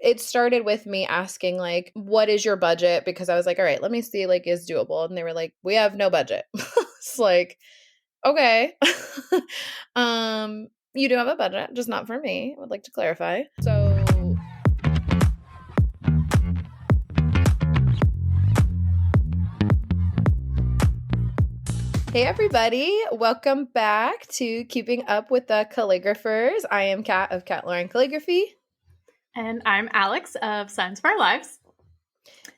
it started with me asking like, what is your budget? Because I was like, all right, let me see, like, is doable. And they were like, we have no budget. It's like, okay. You do have a budget, just not for me. I would like to clarify. So hey everybody, welcome back to Keeping Up with the Calligraphers. I am Kat of Kat Lauren Calligraphy. And I'm Alex of Signs for Our Lives.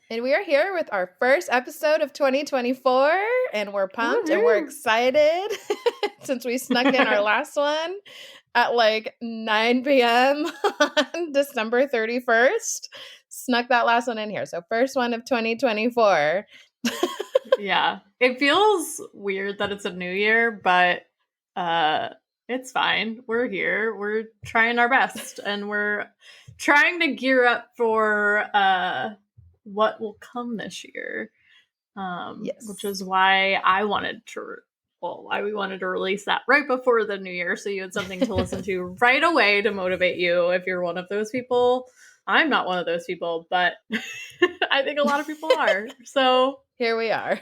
And we are here with our first episode of 2024, and we're pumped and we're excited since we snuck in our last one at like 9 p.m. on December 31st. Snuck that last one in here. So first one of 2024. Yeah. It feels weird that it's a new year, but it's fine. We're here. We're trying our best, and we're trying to gear up for what will come this year. Yes. Which is why we wanted to release that right before the new year, so you had something to listen to right away to motivate you if you're one of those people. I'm not one of those people, but I think a lot of people are. So here we are.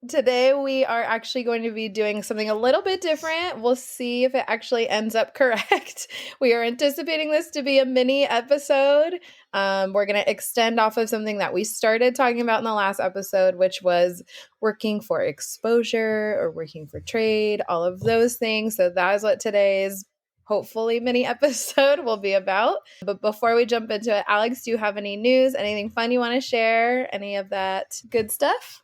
Today, we are actually going to be doing something a little bit different. We'll see if it actually ends up correct. We are anticipating this to be a mini episode. We're going to extend off of something that we started talking about in the last episode, which was working for exposure or working for trade, all of those things. So that is what today's hopefully mini episode will be about. But before we jump into it, Alex, do you have any news, anything fun you want to share, any of that good stuff?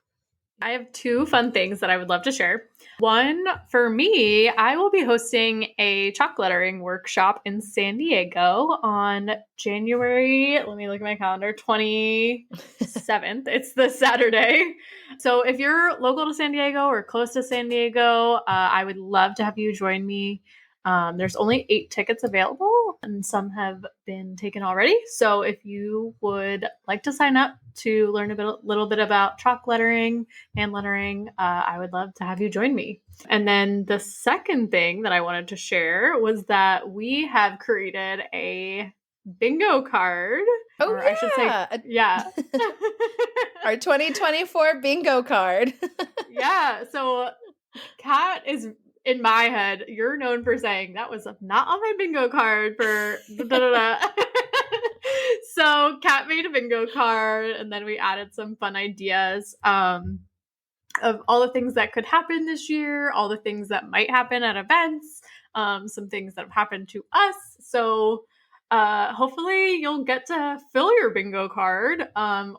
I have two fun things that I would love to share. One, for me, I will be hosting a chalk lettering workshop in San Diego on January, let me look at my calendar, 27th. It's the Saturday. So if you're local to San Diego or close to San Diego, I would love to have you join me. There's only 8 tickets available, and some have been taken already. So if you would like to sign up to learn a little bit about chalk lettering, hand lettering, I would love to have you join me. And then the second thing that I wanted to share was that we have created a bingo card. Oh, yeah. I should say, yeah. Our 2024 bingo card. Yeah. So Kat is... in my head, you're known for saying that was not on my bingo card for da-da-da. So Kat made a bingo card, and then we added some fun ideas of all the things that could happen this year, all the things that might happen at events, some things that have happened to us. So hopefully you'll get to fill your bingo card,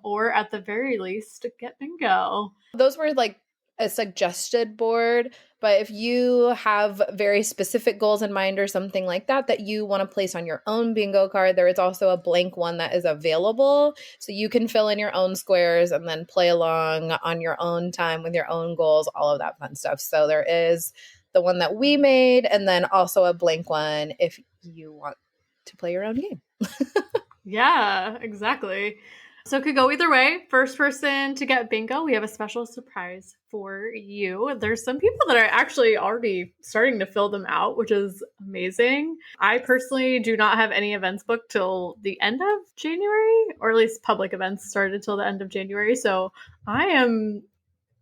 or at the very least get bingo. Those were like a suggested board, but if you have very specific goals in mind or something like that you want to place on your own bingo card, there is also a blank one that is available, so you can fill in your own squares and then play along on your own time with your own goals, all of that fun stuff. So there is the one that we made, and then also a blank one if you want to play your own game. Yeah, exactly. So it could go either way. First person to get bingo, we have a special surprise for you. There's some people that are actually already starting to fill them out, which is amazing. I personally do not have any events booked till the end of January, or at least public events started till the end of January. So I am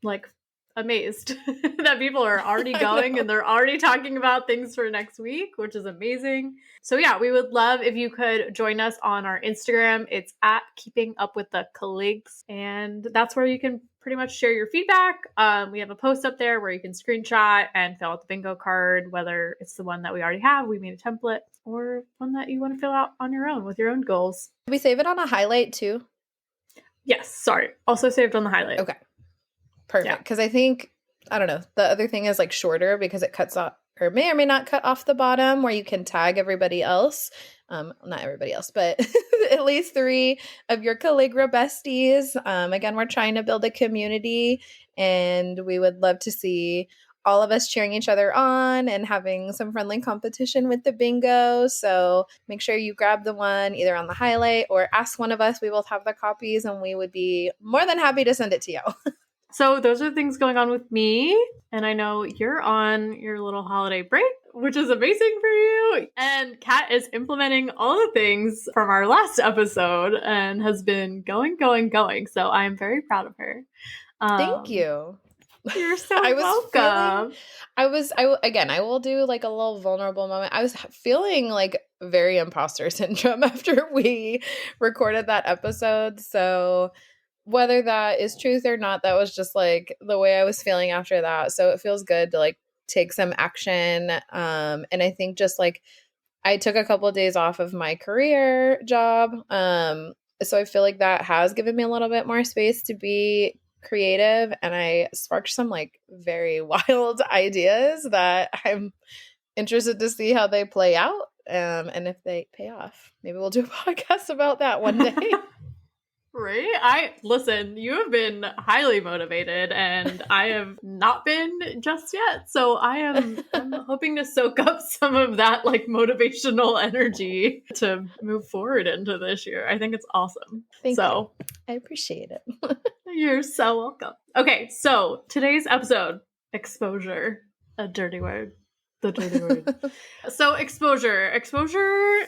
like amazed that people are already going and they're already talking about things for next week, which is amazing. So yeah, we would love if you could join us on our Instagram. It's at Keeping Up with the Calligs, and that's where you can pretty much share your feedback. We have a post up there where you can screenshot and fill out the bingo card, whether it's the one that we already have, we made a template, or one that you want to fill out on your own with your own goals. Did we save it on a highlight too? Yes, sorry. Also saved on the highlight. Okay. Perfect. Because I think, I don't know, the other thing is like shorter because it cuts off, or may or may not cut off the bottom where you can tag everybody else. Not everybody else, but at least 3 of your Calligra besties. Again, we're trying to build a community, and we would love to see all of us cheering each other on and having some friendly competition with the bingo. So make sure you grab the one either on the highlight or ask one of us. We both have the copies, and we would be more than happy to send it to you. So those are things going on with me. And I know you're on your little holiday break. which is amazing for you. And Kat is implementing all the things from our last episode and has been going. So I'm very proud of her. Thank you. You're so I was welcome. again, I will do like a little vulnerable moment. I was feeling like very imposter syndrome after we recorded that episode. So whether that is truth or not, that was just like the way I was feeling after that. So it feels good to like take some action. And I think just like I took a couple of days off of my career job. So I feel like that has given me a little bit more space to be creative, and I sparked some like very wild ideas that I'm interested to see how they play out. And if they pay off, maybe we'll do a podcast about that one day. Right? Listen, you have been highly motivated and I have not been just yet. So I'm hoping to soak up some of that like motivational energy to move forward into this year. I think it's awesome. Thank you. I appreciate it. You're so welcome. Okay, so today's episode, exposure, a dirty word. The dirty word. So exposure,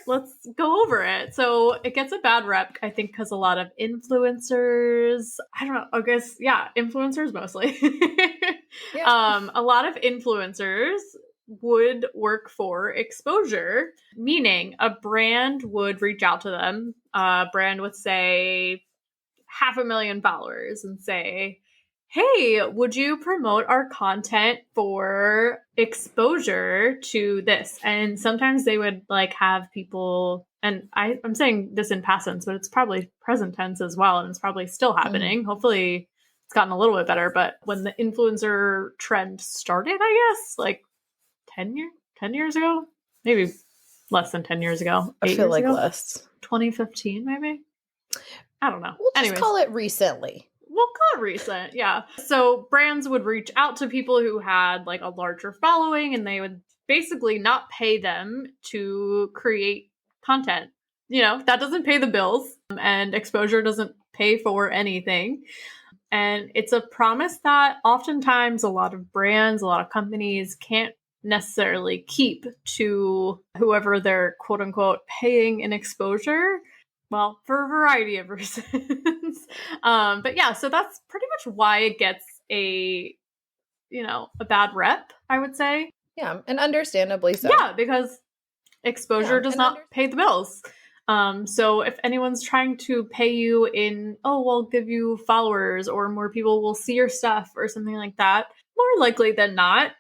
let's go over it. So it gets a bad rep, I think, because a lot of influencers, I don't know, I guess, yeah, influencers mostly. Yeah. A lot of influencers would work for exposure, meaning a brand would reach out to them. A brand would say 500,000 followers and say, hey, would you promote our content for exposure to this? And sometimes they would like have people, and I'm saying this in past tense, but it's probably present tense as well, and it's probably still happening. Hopefully it's gotten a little bit better, but when the influencer trend started, I guess, like 10 years ago, maybe less than 10 years ago. I feel like less. 2015, maybe? I don't know. We'll just call it recently. We'll call it recent, yeah. So brands would reach out to people who had like a larger following and they would basically not pay them to create content. You know, that doesn't pay the bills and exposure doesn't pay for anything. And it's a promise that oftentimes a lot of brands, a lot of companies can't necessarily keep to whoever they're quote unquote paying in exposure. Well, for a variety of reasons. But yeah, so that's pretty much why it gets a bad rep, I would say. Yeah, and understandably so. Yeah, because exposure does not pay the bills. So if anyone's trying to pay you in, we'll give you followers or more people will see your stuff or something like that, more likely than not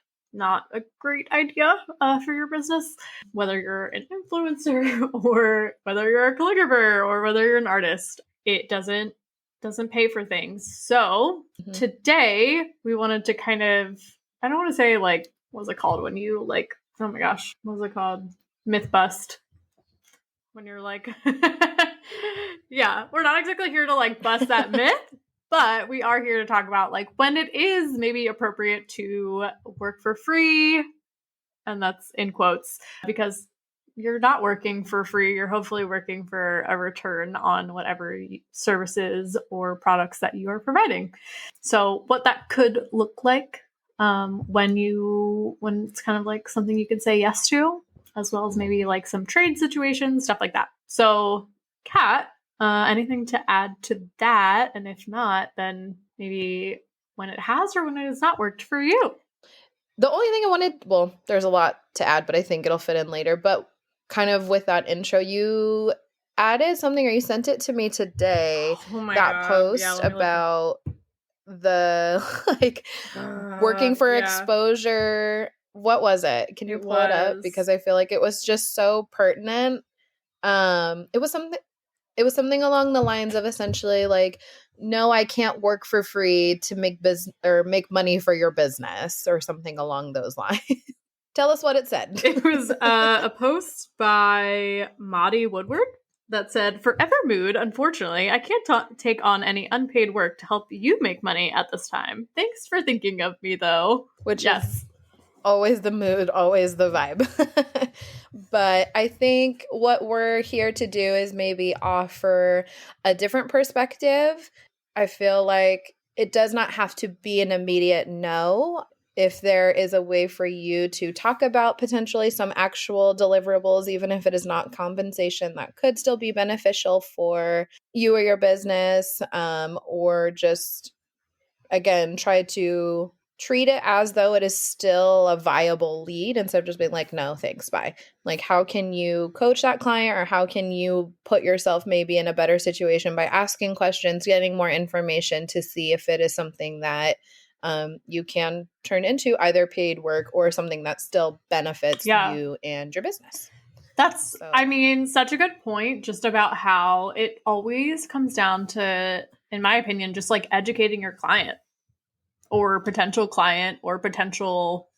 a great idea for your business, whether you're an influencer or whether you're a calligrapher or whether you're an artist. It doesn't pay for things. So today we wanted to kind of, I don't want to say like, what was it called when you like, oh my gosh, what was it called? Myth bust. When you're like, yeah, we're not exactly here to like bust that myth. But we are here to talk about like when it is maybe appropriate to work for free. And that's in quotes because you're not working for free. You're hopefully working for a return on whatever services or products that you are providing. So what that could look like when it's kind of like something you can say yes to, as well as maybe like some trade situations, stuff like that. So Kat, anything to add to that? And if not, then maybe when it has or when it has not worked for you. The only thing I wanted, there's a lot to add, but I think it'll fit in later. But kind of with that intro, you added something or you sent it to me today. That post about the like working for exposure. What was it? Can you pull it up? Because I feel like it was just so pertinent. It was something along the lines of essentially like, no, I can't work for free to make business or make money for your business or something along those lines. Tell us what it said. It was a post by Maddie Woodward that said, "Forever mood, unfortunately, I can't take on any unpaid work to help you make money at this time. Thanks for thinking of me, though." Which is always the mood, always the vibe. But I think what we're here to do is maybe offer a different perspective. I feel like it does not have to be an immediate no. if there is a way for you to talk about potentially some actual deliverables, even if it is not compensation, that could still be beneficial for you or your business, or just, again, try to treat it as though it is still a viable lead instead of just being like, no, thanks, bye. Like, how can you coach that client, or how can you put yourself maybe in a better situation by asking questions, getting more information to see if it is something that you can turn into either paid work or something that still benefits you and your business. That's, I mean, such a good point, just about how it always comes down to, in my opinion, just like educating your client or potential client or potential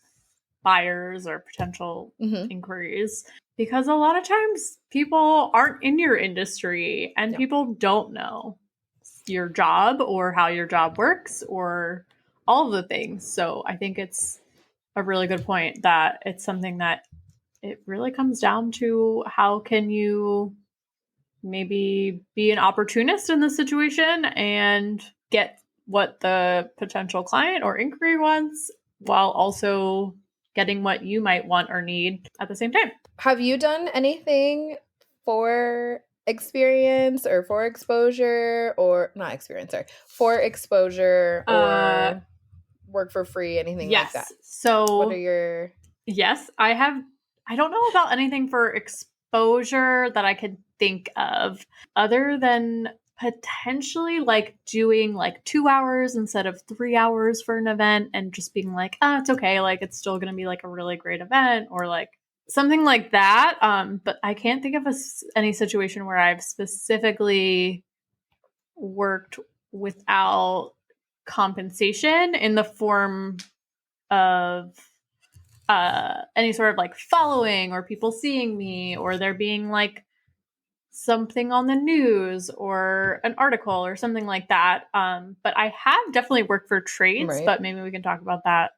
buyers or potential inquiries, because a lot of times people aren't in your industry and people don't know your job or how your job works or all of the things. So I think it's a really good point that it's something that it really comes down to how can you maybe be an opportunist in the situation and get what the potential client or inquiry wants while also getting what you might want or need at the same time. Have you done anything for experience or for exposure, or not experience, sorry, for exposure or work for free, anything like that? So what are your... Yes, I have. I don't know about anything for exposure that I could think of other than potentially like doing like 2 hours instead of 3 hours for an event and just being like, it's okay. Like, it's still going to be like a really great event or like something like that. But I can't think of any situation where I've specifically worked without compensation in the form of any sort of like following or people seeing me or there being like something on the news or an article or something like that. But I have definitely worked for trades, but maybe we can talk about that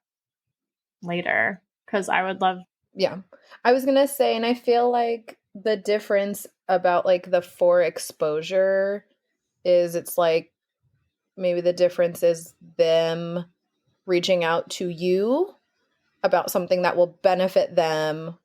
later because I would love. Yeah, I was going to say, and I feel like the difference about like the for exposure is it's like maybe the difference is them reaching out to you about something that will benefit them,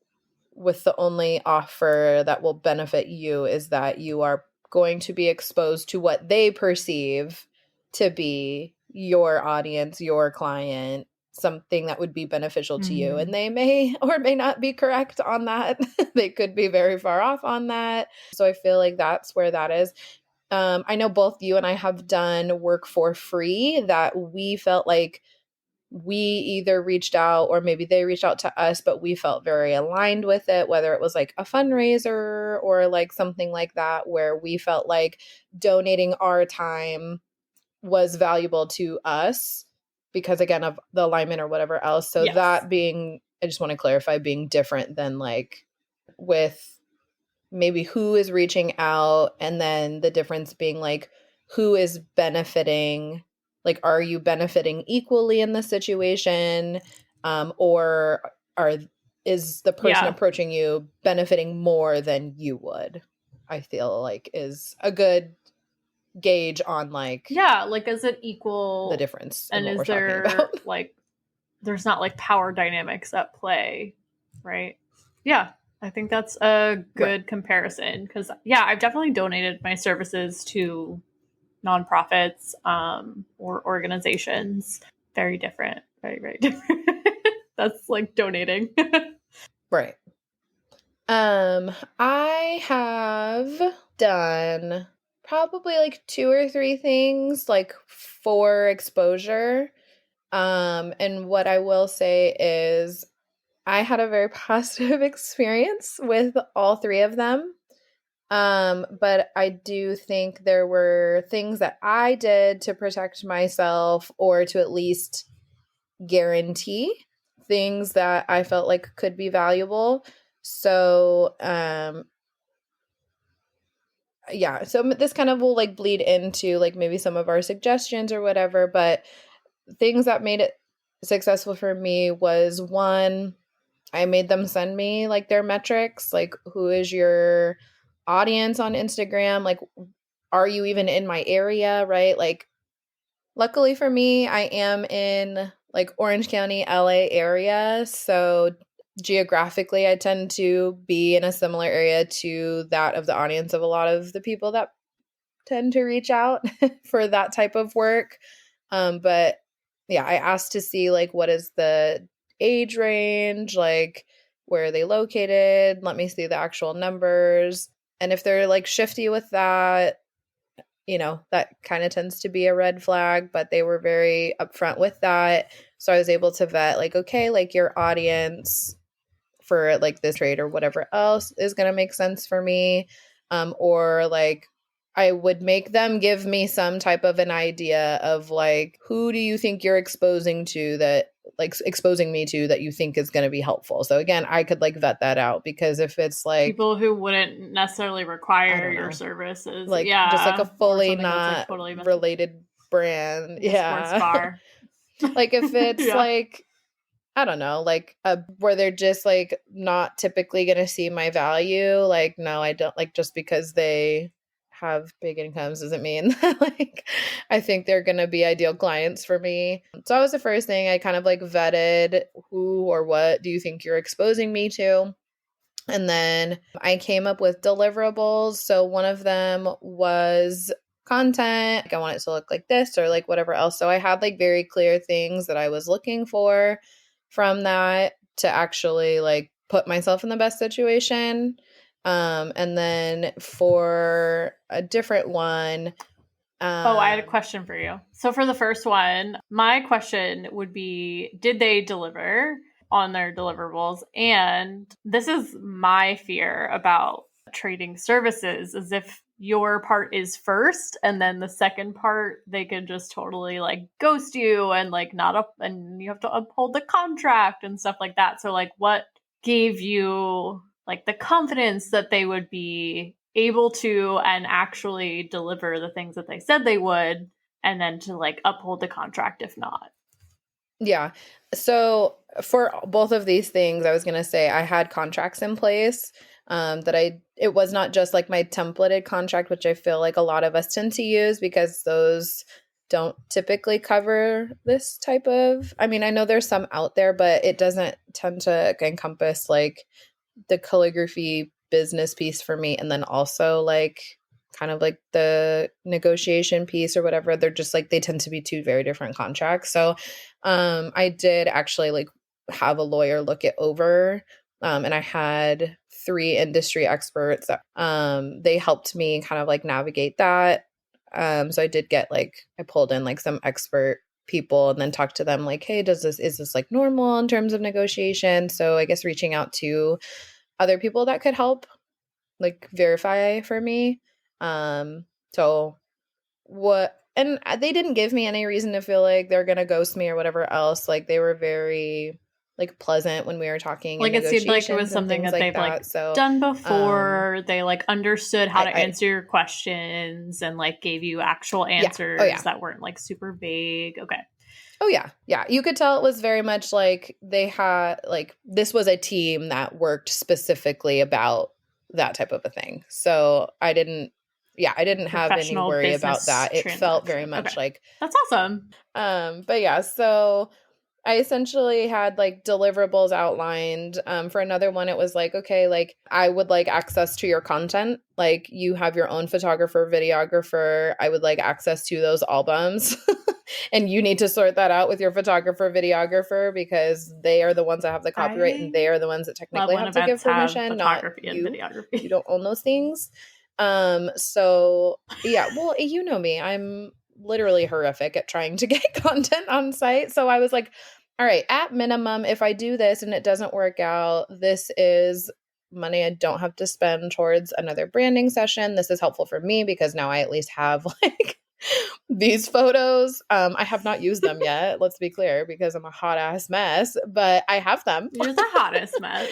with the only offer that will benefit you is that you are going to be exposed to what they perceive to be your audience, your client, something that would be beneficial to you. And they may or may not be correct on that. They could be very far off on that. So I feel like that's where that is. I know both you and I have done work for free that we felt like we either reached out or maybe they reached out to us, but we felt very aligned with it, whether it was like a fundraiser or like something like that, where we felt like donating our time was valuable to us because, again, of the alignment or whatever else. So that being, I just want to clarify, being different than like with maybe who is reaching out, and then the difference being like who is benefiting. Like, are you benefiting equally in the situation, or is the person approaching you benefiting more than you would? I feel like is a good gauge on like like, is it equal the difference and in what is we're there talking about? like there's not like power dynamics at play, right? I think that's a good comparison because I've definitely donated my services to nonprofits or organizations. Very different. Very different. That's like donating. Right. I have done probably like 2 or 3 things like for exposure. And what I will say is I had a very positive experience with all 3 of them. But I do think there were things that I did to protect myself or to at least guarantee things that I felt like could be valuable. So, so this kind of will like bleed into like maybe some of our suggestions or whatever, but things that made it successful for me was, one, I made them send me like their metrics, like who is your audience on Instagram? Like, are you even in my area, right? Like, luckily for me, I am in like Orange County, LA area. So geographically, I tend to be in a similar area to that of the audience of a lot of the people that tend to reach out for that type of work. But yeah, I asked to see like what is the age range, like where are they located? Let me see the actual numbers. And if they're like shifty with that, that kind of tends to be a red flag, but they were very upfront with that. So I was able to vet like, okay, like your audience for like this trade or whatever else is going to make sense for me. Or like I would make them give me some type of an idea of like, who do you think you're exposing me to that you think is going to be helpful. So again, I could like vet that out, because if it's like people who wouldn't necessarily require your services, like just like a fully not like totally related brand, sports bar. Like if it's like, I don't know, like where they're just like not typically going to see my value. Like, no, I don't, like, just because they have big incomes doesn't mean like I think they're going to be ideal clients for me. So that was the first thing. I kind of like vetted who or what do you think you're exposing me to? And then I came up with deliverables. So one of them was content. Like I want it to look like this or like whatever else. So I had like very clear things that I was looking for from that to actually like put myself in the best situation. And then for a different one. I had a question for you. So for the first one, my question would be, did they deliver on their deliverables? And this is my fear about trading services, is if your part is first and then the second part they could just totally like ghost you and like not up, and you have to uphold the contract and stuff like that. So like what gave you like the confidence that they would be able to and actually deliver the things that they said they would, and then to like uphold the contract if not? Yeah. So for both of these things, I was going to say I had contracts in place, it was not just like my templated contract, which I feel like a lot of us tend to use because those don't typically cover this type of, I mean, I know there's some out there, but it doesn't tend to encompass like the calligraphy business piece for me. And then also like kind of like the negotiation piece or whatever. They're just like, they tend to be two very different contracts. So I did actually like have a lawyer look it over. And I had 3 industry experts that they helped me kind of like navigate that. So I did get like, I pulled in like some expert people and then talked to them like, hey, is this like normal in terms of negotiation? So I guess reaching out to other people that could help like verify for me. So what, and they didn't give me any reason to feel like they're going to ghost me or whatever else. Like they were very like pleasant when we were talking. Like it seemed like it was something that they've like done before. They like understood how to answer your questions and like gave you actual answers that weren't like super vague. Okay. Oh yeah. Yeah. You could tell it was very much like they had like, this was a team that worked specifically about that type of a thing. So I didn't have any worry about that. It felt very much like, that's awesome. But yeah, so I essentially had like deliverables outlined. For another one, it was like, okay, like I would like access to your content. Like you have your own photographer, videographer. I would like access to those albums. And you need to sort that out with your photographer, videographer, because they are the ones that have the copyright and they are the ones that technically have to give permission. Photography and videography. You don't own those things. So yeah, well, you know me, I'm literally horrific at trying to get content on site. So I was like, all right, at minimum, if I do this and it doesn't work out, this is money I don't have to spend towards another branding session. This is helpful for me because now I at least have like these photos. I have not used them yet, let's be clear, because I'm a hot ass mess, but I have them. You're the hottest mess.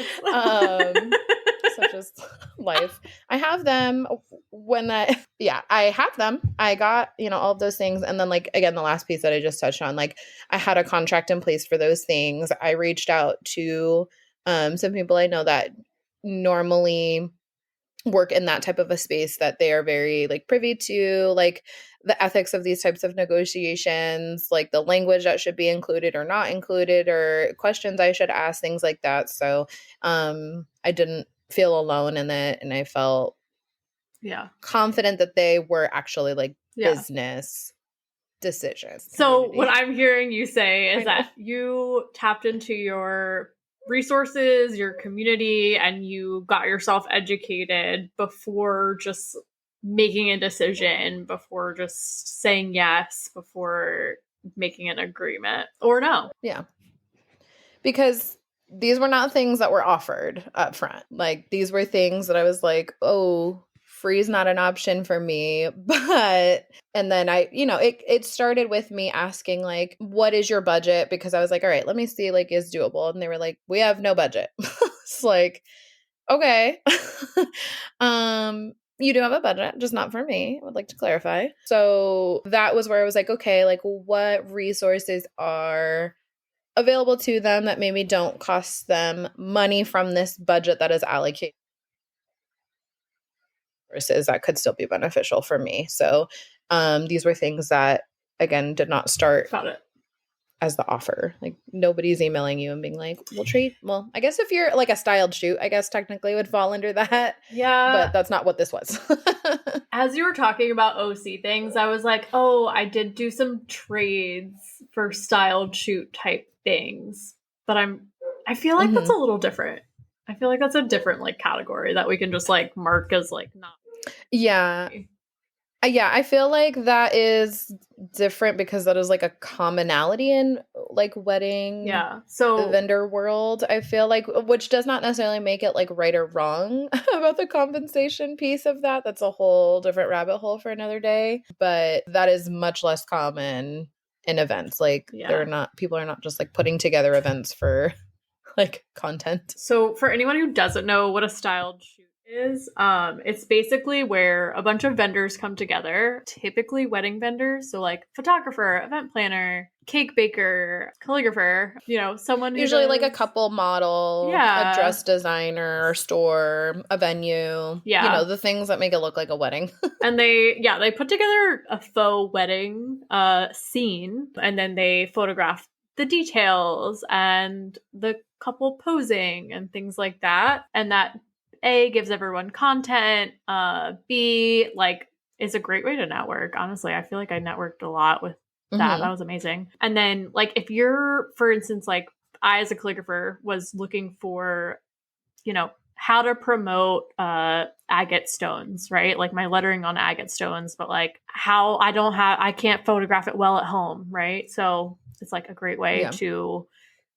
Such as life. I have them I have them. I got, all of those things. And then like, again, the last piece that I just touched on, like I had a contract in place for those things. I reached out to some people I know that normally work in that type of a space that they are very like privy to like the ethics of these types of negotiations, like the language that should be included or not included, or questions I should ask, things like that. So I didn't feel alone in it, and I felt confident that they were actually like business decisions. So what I'm hearing you say is that you tapped into your resources, your community, and you got yourself educated before just making a decision, before just saying yes, before making an agreement or no. Yeah. Because these were not things that were offered up front. Like these were things that I was like, oh, free is not an option for me. But, and then it started with me asking like, what is your budget? Because I was like, all right, let me see, like, is doable. And they were like, we have no budget. It's like, okay. You do have a budget, just not for me. I would like to clarify. So that was where I was like, okay, like what resources are available to them that maybe don't cost them money from this budget that is allocated versus that could still be beneficial for me. So these were things that, again, did not start as the offer. Like nobody's emailing you and being like, we'll trade. Well, I guess if you're like a styled shoot, I guess technically would fall under that. Yeah. But that's not what this was. As you were talking about OC things, I was like, oh, I did do some trades for styled shoot type things. But I feel like that's a little different. I feel like that's a different like category that we can just like mark as like not. Yeah. Yeah, I feel like that is different because that is like a commonality in like wedding so vendor world, I feel like, which does not necessarily make it like right or wrong about the compensation piece of that. That's a whole different rabbit hole for another day. But that is much less common in events. Like people are not just like putting together events for like content. So for anyone who doesn't know what a styled shoot is, it's basically where a bunch of vendors come together, typically wedding vendors, so like photographer, event planner, cake baker, calligrapher, someone who usually like a couple model, a dress designer or store, a venue, the things that make it look like a wedding. And they put together a faux wedding scene, and then they photograph the details and the couple posing and things like that, and that A, gives everyone content, B, like, is a great way to network. Honestly, I feel like I networked a lot with that. That was amazing. And then, like, if you're, for instance, like, I as a calligrapher was looking for, how to promote agate stones, right? Like my lettering on agate stones, but like how I can't photograph it well at home, right? So it's like a great way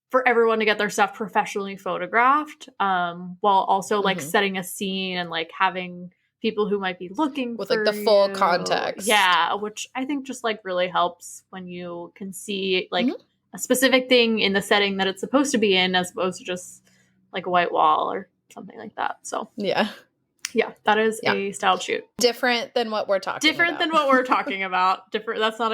for everyone to get their stuff professionally photographed, while also like setting a scene and like having people who might be looking with for like the full context. Yeah, which I think just like really helps when you can see like a specific thing in the setting that it's supposed to be in, as opposed to just like a white wall or something like that. So yeah, that is a styled shoot. Different than what we're talking about. Different than what we're talking about. Different. That's not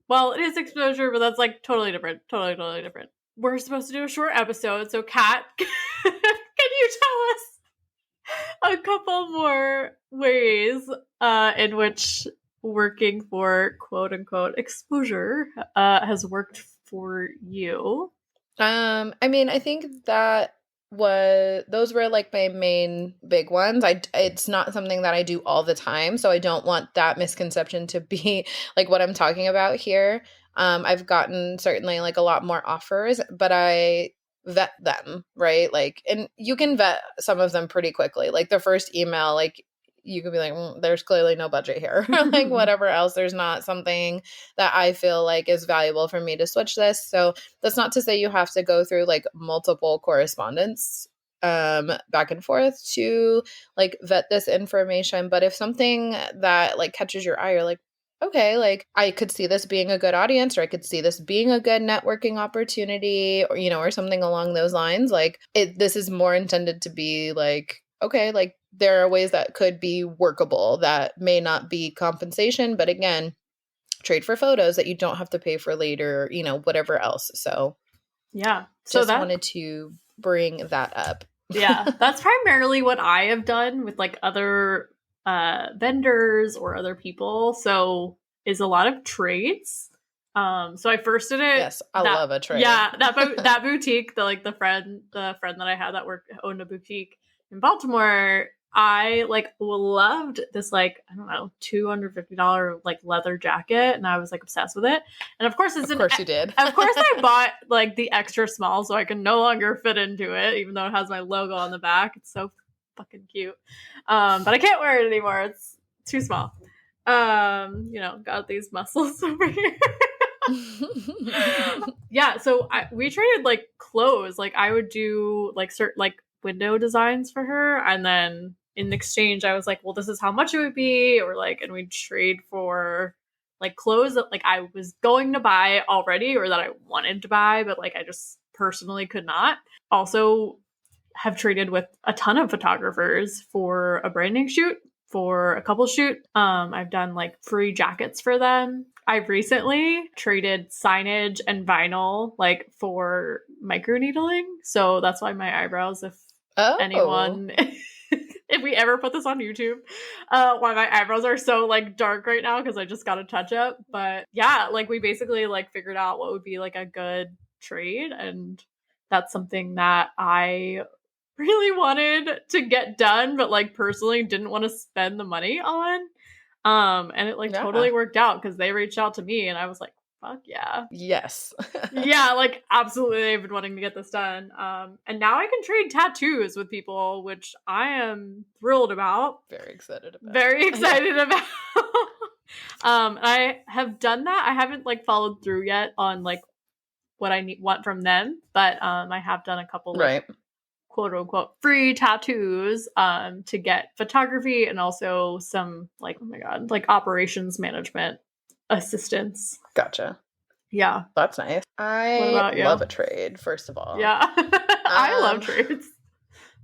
well, it is exposure, but that's like totally different. Totally different. We're supposed to do a short episode, so Kat, can you tell us a couple more ways in which working for quote unquote exposure has worked for you? I mean, I think that those were like my main big ones. It's not something that I do all the time, so I don't want that misconception to be like what I'm talking about here. I've gotten certainly like a lot more offers, but I vet them, right? Like, and you can vet some of them pretty quickly. Like the first email, like you could be like, there's clearly no budget here. Like whatever else, there's not something that I feel like is valuable for me to switch this. So that's not to say you have to go through like multiple correspondence back and forth to like vet this information. But if something that like catches your eye, you're like, okay, like I could see this being a good audience, or I could see this being a good networking opportunity, or, or something along those lines. Like this is more intended to be like, okay, like there are ways that could be workable that may not be compensation, but again, trade for photos that you don't have to pay for later, whatever else. So yeah. So just wanted to bring that up. Yeah, that's primarily what I have done with like other vendors or other people. So is a lot of trades. So I first did it Yes, I love a trade. that boutique, the friend that I had that owned a boutique in Baltimore. I like loved this like, I don't know, $250 like leather jacket, and I was like obsessed with it. And of course Of course you did. of course I bought like the extra small so I can no longer fit into it, even though it has my logo on the back. It's so fucking cute. But I can't wear it anymore. It's too small. Got these muscles over here. Yeah, so we traded like clothes. Like I would do like certain like window designs for her, and then in exchange I was like, well, this is how much it would be, or like, and we'd trade for like clothes that like I was going to buy already or that I wanted to buy, but like I just personally could not. Also have traded with a ton of photographers for a branding shoot, for a couple shoot. I've done like free jackets for them. I've recently traded signage and vinyl like for microneedling. So that's why my eyebrows, if anyone if we ever put this on YouTube, why my eyebrows are so like dark right now because I just got a touch up. But yeah, like we basically like figured out what would be like a good trade, and that's something that I really wanted to get done, but like personally didn't want to spend the money on. And it like totally worked out because they reached out to me and I was like, fuck yeah. Yes. Yeah, like absolutely, I've been wanting to get this done. And now I can trade tattoos with people, which I am thrilled about. Very excited about. Very excited about. I have done that. I haven't like followed through yet on like what I want from them, but I have done a couple like quote unquote free tattoos to get photography and also some like, oh my god, like operations management assistance. Gotcha. Yeah. That's nice. I love a trade, first of all. Yeah. I love trades.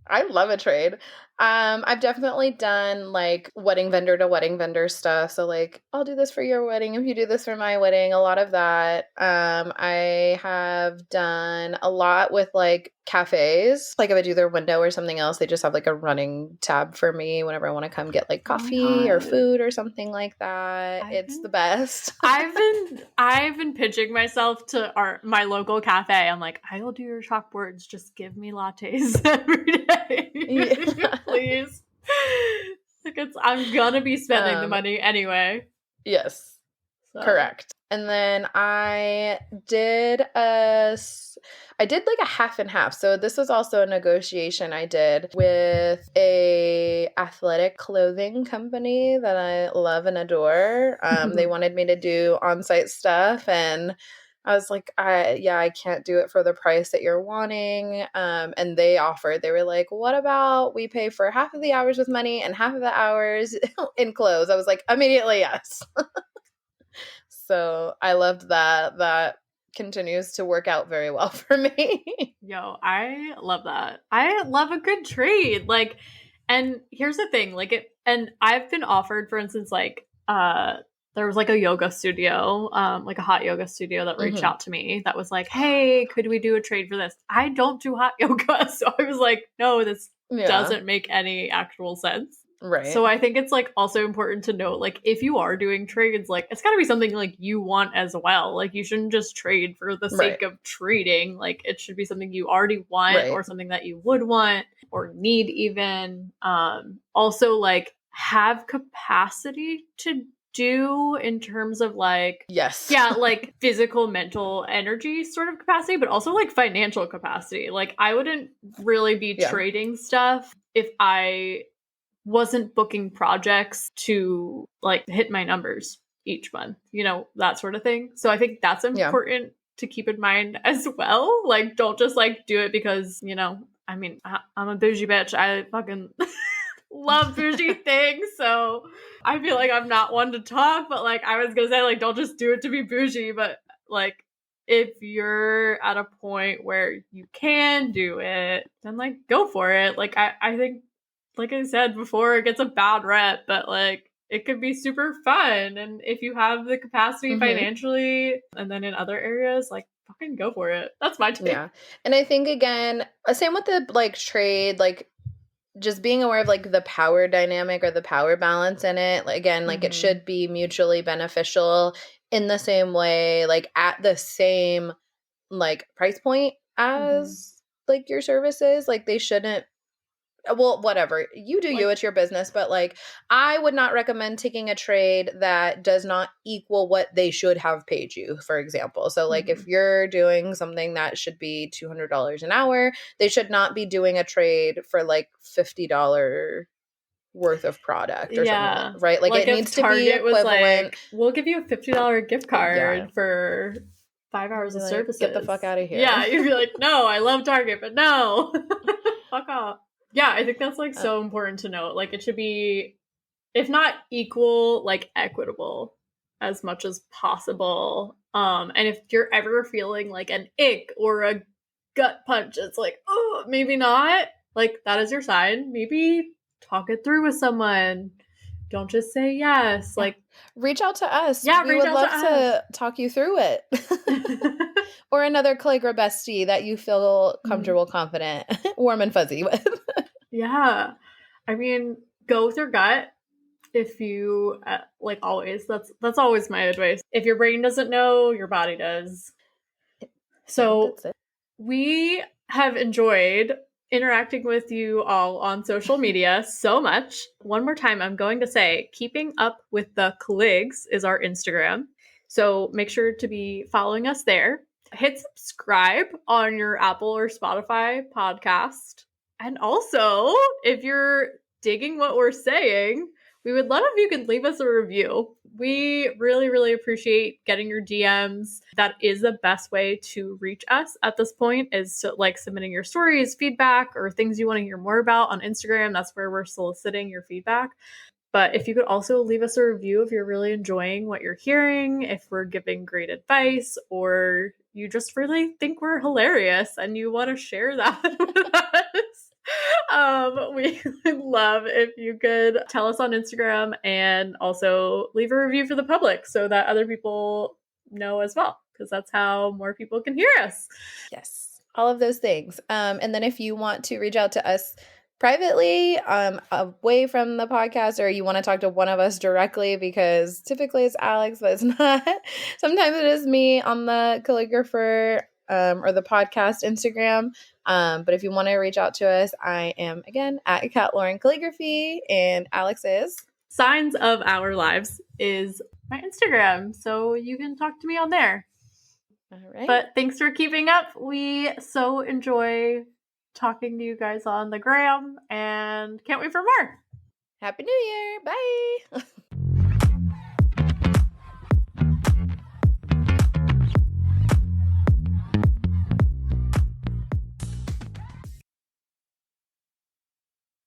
I love a trade. I've definitely done like wedding vendor to wedding vendor stuff. So like, I'll do this for your wedding if you do this for my wedding. A lot of that. I have done a lot with like cafes. Like if I do their window or something else, they just have like a running tab for me whenever I want to come get like coffee or food or something like that. It's the best. I've been pitching myself to my local cafe. I'm like, I will do your chalkboards. Just give me lattes every day. Yeah. Please. Like I'm gonna be spending the money anyway. Yes. So. Correct. And then I did like a half and half. So this was also a negotiation I did with a athletic clothing company that I love and adore. They wanted me to do on-site stuff, and I was like, I can't do it for the price that you're wanting. And they were like, what about we pay for half of the hours with money and half of the hours in clothes? I was like, immediately yes. So I loved that. That continues to work out very well for me. Yo, I love that. I love a good trade. Like, and here's the thing, like and I've been offered, for instance, like, there was like a yoga studio, like a hot yoga studio that reached out to me that was like, hey, could we do a trade for this? I don't do hot yoga. So I was like, no, this doesn't make any actual sense. Right. So I think it's like also important to note, like if you are doing trades, like it's got to be something like you want as well. Like you shouldn't just trade for the sake of trading. Like it should be something you already want or something that you would want or need even. Also like have capacity to do in terms of like like physical, mental energy sort of capacity, but also like financial capacity. Like I wouldn't really be trading stuff if I wasn't booking projects to like hit my numbers each month, that sort of thing. So I think that's important to keep in mind as well. Like don't just like do it because, I mean, I'm a bougie bitch. I fucking love bougie things. So I feel like I'm not one to talk, but like I was gonna say, like, don't just do it to be bougie, but like if you're at a point where you can do it, then like go for it. Like I think, like I said before, it gets a bad rep, but like it could be super fun. And if you have the capacity financially and then in other areas, like fucking go for it. That's my take. Yeah. And I think, again, same with the like trade, like just being aware of like the power dynamic or the power balance in it. Like, again, like it should be mutually beneficial in the same way, like at the same like price point as like your services. Like they shouldn't, well, whatever. You do you, it's your business, but like I would not recommend taking a trade that does not equal what they should have paid you, for example. So like if you're doing something that should be $200 an hour, they should not be doing a trade for like $50 worth of product or something, right? Like it needs to be equivalent. Was like, we'll give you a $50 gift card for 5 hours of services. Get the fuck out of here. Yeah, you'd be like, no, I love Target, but no, fuck off. Yeah, I think that's like so important to note. Like it should be, if not equal, like equitable as much as possible. And if you're ever feeling like an ick or a gut punch, it's like, oh, maybe not. Like that is your sign. Maybe talk it through with someone. Don't just say yes. Like reach out to us. Yeah, we would love to talk you through it. Or another Calligra bestie that you feel comfortable, confident, warm and fuzzy with. Yeah. I mean, go with your gut. If you, like always, that's always my advice. If your brain doesn't know, your body does. So we have enjoyed interacting with you all on social media so much. One more time, I'm going to say Keeping Up with the Calligs is our Instagram. So make sure to be following us there. Hit subscribe on your Apple or Spotify podcast. And also, if you're digging what we're saying, we would love if you could leave us a review. We really, really appreciate getting your DMs. That is the best way to reach us at this point, is to like submitting your stories, feedback, or things you want to hear more about on Instagram. That's where we're soliciting your feedback. But if you could also leave us a review if you're really enjoying what you're hearing, if we're giving great advice, or you just really think we're hilarious and you want to share that with us. We would love if you could tell us on Instagram and also leave a review for the public so that other people know as well, because that's how more people can hear us. Yes, all of those things. And then if you want to reach out to us privately, away from the podcast, or you want to talk to one of us directly, because typically it's Alex, but it's not. Sometimes it is me on the Calligrapher or the podcast Instagram. But if you want to reach out to us, I am, again, at Cat Lauren Calligraphy, and Alex is Signs of Our Lives is my Instagram, so you can talk to me on there. All right. But thanks for keeping up. We so enjoy talking to you guys on the gram and can't wait for more. Happy New Year. Bye.